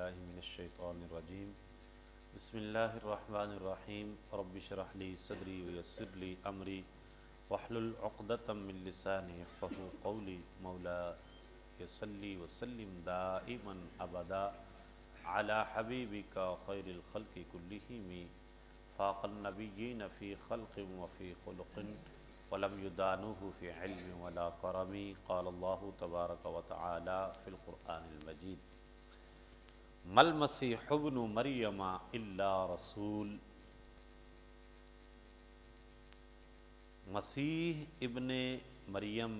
باللہ من الشیطان الرجیم بسم اللہ الرحمن الرحیم رب اشرح لی صدری ویسر لی امری واحلل عقدۃ من لسانی یفقہوا قولی مولا صلی وسلم دائما ابدا علی حبیبک خیر الخلق کلہم فاق النبیین فی خلق وفی خلق ولم یدانوہ فی علم ولا کرم قال اللہ تبارک وتعالی فی القرآن المجید مل مسیح ابن مریم الا رسول۔ مسیح ابن مریم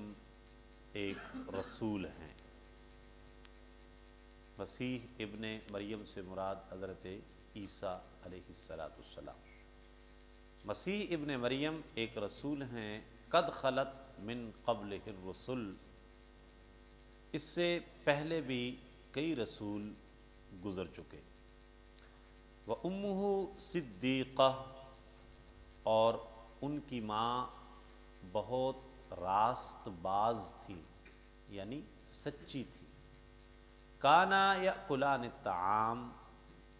ایک رسول ہیں۔ مسیح ابن مریم سے مراد حضرت عیسیٰ علیہ السلام۔ مسیح ابن مریم ایک رسول ہیں، قد خلت من قبلہ الرسل، اس سے پہلے بھی کئی رسول گزر چکے۔ وَأُمُّهُ صِدِّیقَةٌ، اور ان کی ماں بہت راست باز تھی، یعنی سچی تھی۔ کانا یأکلان الطعام،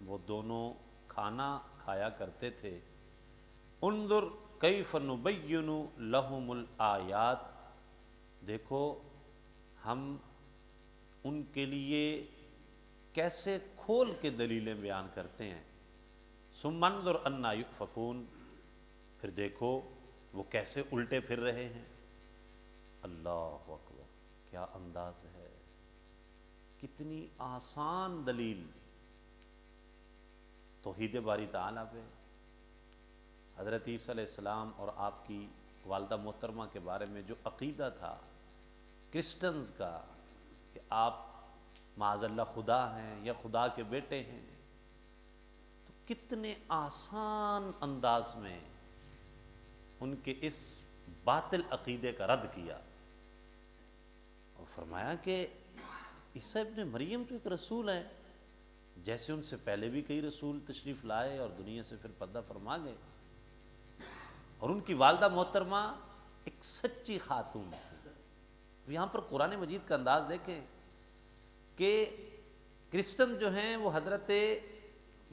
وہ دونوں کھانا کھایا کرتے تھے۔ انظر کیف نبین لہم الآیات، دیکھو ہم ان کے لیے کیسے کھول کے دلیلیں بیان کرتے ہیں۔ ثم انظر انا یؤفکون، پھر دیکھو وہ کیسے الٹے پھر رہے ہیں۔ اللہ اکبر، کیا انداز ہے، کتنی آسان دلیل توحید باری تعالیٰ پہ۔ حضرت عیسیٰ علیہ السلام اور آپ کی والدہ محترمہ کے بارے میں جو عقیدہ تھا کرسچنز کا کہ آپ معاذ اللہ خدا ہیں یا خدا کے بیٹے ہیں، تو کتنے آسان انداز میں ان کے اس باطل عقیدے کا رد کیا اور فرمایا کہ عیسیٰ ابن مریم تو ایک رسول ہیں، جیسے ان سے پہلے بھی کئی رسول تشریف لائے اور دنیا سے پھر پردہ فرما گئے، اور ان کی والدہ محترمہ ایک سچی خاتون تھی۔ یہاں پر قرآن مجید کا انداز دیکھیں کہ کرسچن جو ہیں وہ حضرت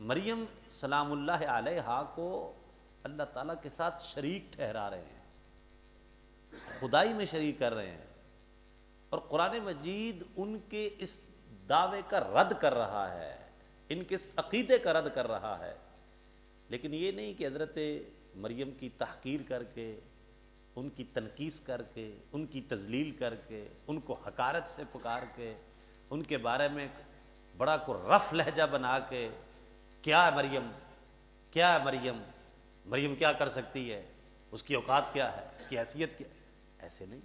مریم سلام اللہ علیہا کو اللہ تعالیٰ کے ساتھ شریک ٹھہرا رہے ہیں، خدائی میں شریک کر رہے ہیں، اور قرآن مجید ان کے اس دعوے کا رد کر رہا ہے، ان کے اس عقیدے کا رد کر رہا ہے۔ لیکن یہ نہیں کہ حضرت مریم کی تحقیر کر کے، ان کی تنقیص کر کے، ان کی تذلیل کر کے، ان کو حقارت سے پکار کے، ان کے بارے میں بڑا کو رف لہجہ بنا کے، کیا ہے مریم، کیا ہے مریم، مریم کیا کر سکتی ہے، اس کی اوقات کیا ہے، اس کی حیثیت کیا ہے، ایسے نہیں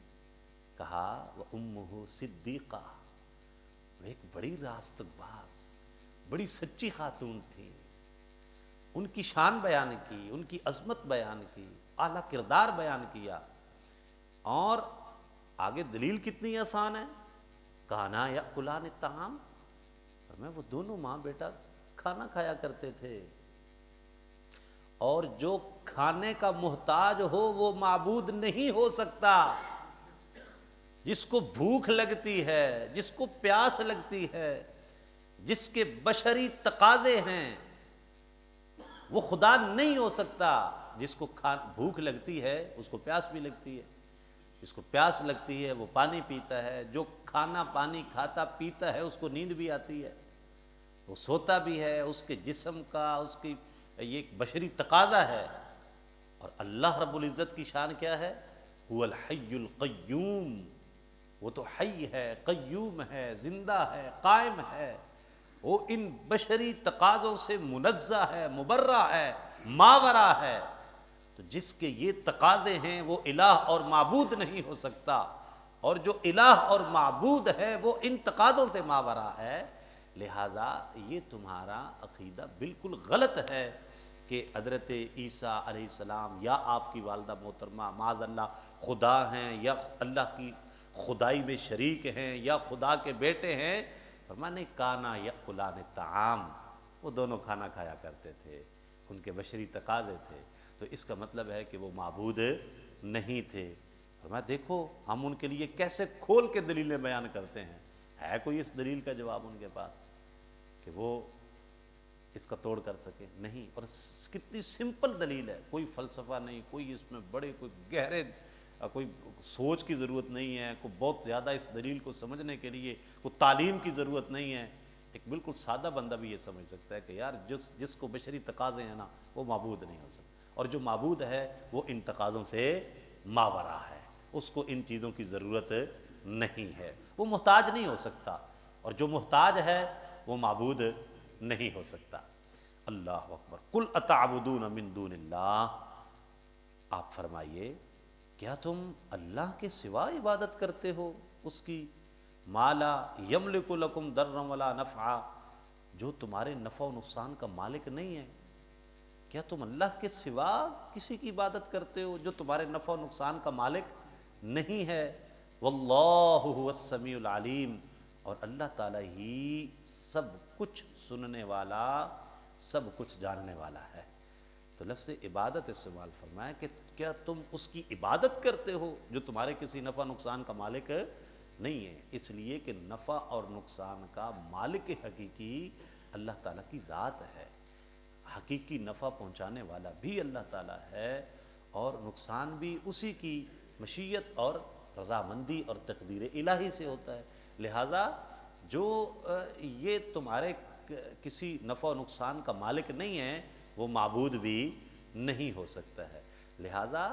کہا۔ وَأُمُّهُ صِدِّیقَةٌ، وہ ایک بڑی راست باز، بڑی سچی خاتون تھی۔ ان کی شان بیان کی، ان کی عظمت بیان کی، اعلیٰ کردار بیان کیا، اور آگے دلیل کتنی آسان ہے۔ کانا یأکلان الطعام، فرمایا وہ دونوں ماں بیٹا کھانا کھایا کرتے تھے، اور جو کھانے کا محتاج ہو وہ معبود نہیں ہو سکتا۔ جس کو بھوک لگتی ہے، جس کو پیاس لگتی ہے، جس کے بشری تقاضے ہیں، وہ خدا نہیں ہو سکتا۔ جس کو بھوک لگتی ہے اس کو پیاس بھی لگتی ہے، جس کو پیاس لگتی ہے وہ پانی پیتا ہے، جو کھانا پانی کھاتا پیتا ہے اس کو نیند بھی آتی ہے، وہ سوتا بھی ہے، اس کے جسم کا، اس کی یہ ایک بشری تقاضا ہے۔ اور اللہ رب العزت کی شان کیا ہے؟ هو الحی القیوم، وہ تو حی ہے، قیوم ہے، زندہ ہے، قائم ہے، وہ ان بشری تقاضوں سے منزہ ہے، مبرہ ہے، ماورا ہے۔ تو جس کے یہ تقاضے ہیں وہ الہ اور معبود نہیں ہو سکتا، اور جو الہ اور معبود ہے وہ ان تقاضوں سے ماورا ہے۔ لہذا یہ تمہارا عقیدہ بالکل غلط ہے کہ حضرت عیسیٰ علیہ السلام یا آپ کی والدہ محترمہ معاذ اللہ خدا ہیں، یا اللہ کی خدائی میں شریک ہیں، یا خدا کے بیٹے ہیں۔ فرمانے کانا یأکلان الطعام، وہ دونوں کھانا کھایا کرتے تھے، ان کے بشری تقاضے تھے، تو اس کا مطلب ہے کہ وہ معبود نہیں تھے۔ فرمایا دیکھو ہم ان کے لیے کیسے کھول کے دلیلیں بیان کرتے ہیں۔ ہے کوئی اس دلیل کا جواب ان کے پاس کہ کہ وہ اس کا توڑ کر سکے؟ نہیں۔ اور کتنی سمپل دلیل ہے، کوئی فلسفہ نہیں، کوئی اس میں بڑے کوئی گہرے کوئی سوچ کی ضرورت نہیں ہے، کوئی بہت زیادہ اس دلیل کو سمجھنے کے لیے کوئی تعلیم کی ضرورت نہیں ہے۔ ایک بالکل سادہ بندہ بھی یہ سمجھ سکتا ہے کہ یار جس کو بشری تقاضے ہیں نا وہ معبود نہیں ہو سکتا، اور جو معبود ہے وہ ان تقاضوں سے ماورا ہے، اس کو ان چیزوں کی ضرورت نہیں ہے، وہ محتاج نہیں ہو سکتا، اور جو محتاج ہے وہ معبود نہیں ہو سکتا۔ اللہ اکبر۔ قل اتعبدون من دون اللہ، آپ فرمائیے کیا تم اللہ کے سوا عبادت کرتے ہو اس کی، ما لا یملک لکم ضرا ولا نفعا، جو تمہارے نفع و نقصان کا مالک نہیں ہے؟ کیا تم اللہ کے سوا کسی کی عبادت کرتے ہو جو تمہارے نفع و نقصان کا مالک نہیں ہے؟ واللہ هو السمیع العلیم، اور اللہ تعالیٰ ہی سب کچھ سننے والا، سب کچھ جاننے والا ہے۔ تو لفظ عبادت استعمال فرمایا کہ کیا تم اس کی عبادت کرتے ہو جو تمہارے کسی نفع نقصان کا مالک نہیں ہے؟ اس لیے کہ نفع اور نقصان کا مالک حقیقی اللہ تعالیٰ کی ذات ہے، حقیقی نفع پہنچانے والا بھی اللہ تعالیٰ ہے، اور نقصان بھی اسی کی مشیت اور رضامندی اور تقدیر الہی سے ہوتا ہے۔ لہٰذا جو یہ تمہارے کسی نفع و نقصان کا مالک نہیں ہے وہ معبود بھی نہیں ہو سکتا ہے۔ لہٰذا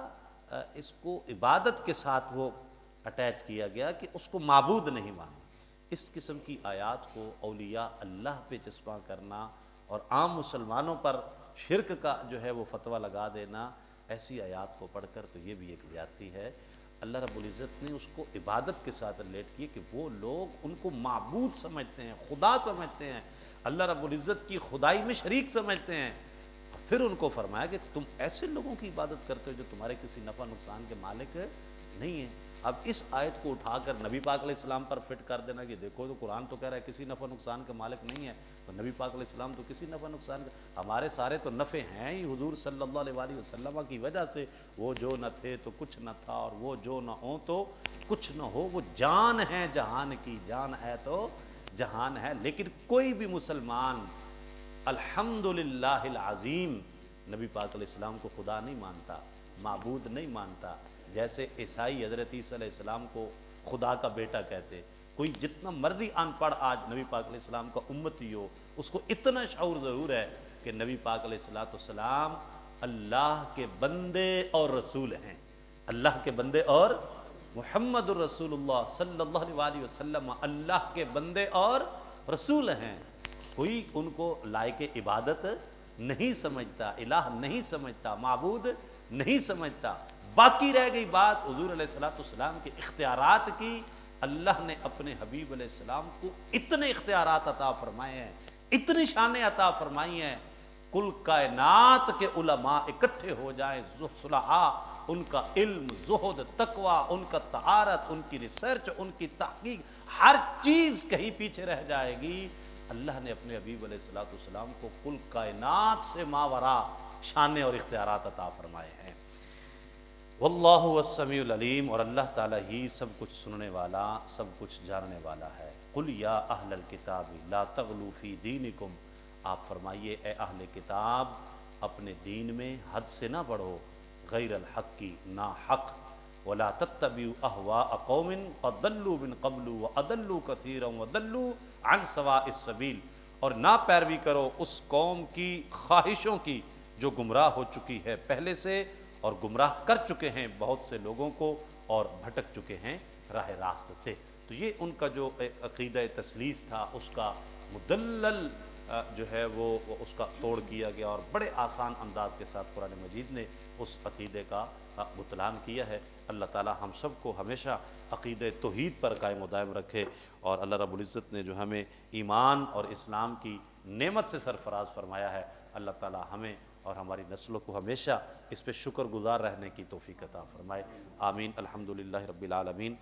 اس کو عبادت کے ساتھ وہ اٹیچ کیا گیا کہ اس کو معبود نہیں مانا۔ اس قسم کی آیات کو اولیاء اللہ پہ چسپاں کرنا اور عام مسلمانوں پر شرک کا جو ہے وہ فتویٰ لگا دینا، ایسی آیات کو پڑھ کر تو یہ بھی ایک زیادتی ہے۔ اللہ رب العزت نے اس کو عبادت کے ساتھ ریلیٹ کیے کہ وہ لوگ ان کو معبود سمجھتے ہیں، خدا سمجھتے ہیں، اللہ رب العزت کی خدائی میں شریک سمجھتے ہیں، پھر ان کو فرمایا کہ تم ایسے لوگوں کی عبادت کرتے ہو جو تمہارے کسی نفع نقصان کے مالک نہیں ہیں۔ اب اس آیت کو اٹھا کر نبی پاک علیہ السلام پر فٹ کر دینا کہ دیکھو تو قرآن تو کہہ رہا ہے کسی نفع نقصان کے مالک نہیں ہے، تو نبی پاک علیہ السلام تو کسی نفع نقصان کا، ہمارے سارے تو نفع ہیں ہی حضور صلی اللہ علیہ وآلہ وسلم کی وجہ سے، وہ جو نہ تھے تو کچھ نہ تھا، اور وہ جو نہ ہوں تو کچھ نہ ہو، وہ جان ہے جہان کی، جان ہے تو جہان ہے۔ لیکن کوئی بھی مسلمان الحمدللہ العظیم نبی پاک علیہ السلام کو خدا نہیں مانتا، معبود نہیں مانتا، جیسے عیسائی حضرت عیسیٰ علیہ السلام کو خدا کا بیٹا کہتے۔ کوئی جتنا مرضی ان پڑھ آج نبی پاک علیہ السلام کا امتی ہو، اس کو اتنا شعور ضرور ہے کہ نبی پاک علیہ السلام اللہ کے بندے اور رسول ہیں، اللہ کے بندے، اور محمد الرسول اللہ صلی اللہ علیہ وسلم اللہ کے بندے اور رسول ہیں۔ کوئی ان کو لائق عبادت نہیں سمجھتا، الہ نہیں سمجھتا، معبود نہیں سمجھتا۔ باقی رہ گئی بات حضور علیہ السلام کے اختیارات کی، اللہ نے اپنے حبیب علیہ السلام کو اتنے اختیارات عطا فرمائے ہیں، اتنی شانیں عطا فرمائی ہیں، کل کائنات کے علماء اکٹھے ہو جائیں، صلحاء، ان کا علم، زہد، تقوی، ان کا طہارت، ان کی ریسرچ، ان کی تحقیق، ہر چیز کہیں پیچھے رہ جائے گی، اللہ نے اپنے حبیب علیہ السلام کو کل کائنات سے ماورا شانیں اور اختیارات عطا فرمائے ہیں۔ واللہ هو السمیع العلیم، اور اللہ تعالیٰ ہی سب کچھ سننے والا، سب کچھ جاننے والا ہے۔ قل یا اہل الکتاب لا تغلوا فی دینکم، آپ فرمائیے اے اہل کتاب اپنے دین میں حد سے نہ بڑھو، غیر الحق کی نا حق، ولا تتبعوا اہواء قوم قد ضلوا من قبل واضلوا کثیرا وضلوا عن سواء السبیل، اور نہ پیروی کرو اس قوم کی خواہشوں کی جو گمراہ ہو چکی ہے پہلے سے، اور گمراہ کر چکے ہیں بہت سے لوگوں کو، اور بھٹک چکے ہیں راہ راست سے۔ تو یہ ان کا جو عقیدہ تثلیث تھا اس کا مدلل جو ہے وہ اس کا توڑ کیا گیا، اور بڑے آسان انداز کے ساتھ قرآن مجید نے اس عقیدے کا بطلان کیا ہے۔ اللہ تعالی ہم سب کو ہمیشہ عقیدہ توحید پر قائم و دائم رکھے، اور اللہ رب العزت نے جو ہمیں ایمان اور اسلام کی نعمت سے سرفراز فرمایا ہے، اللہ تعالی ہمیں اور ہماری نسلوں کو ہمیشہ اس پہ شکر گزار رہنے کی توفیق عطا فرمائے۔ آمین۔ الحمدللہ رب العالمین۔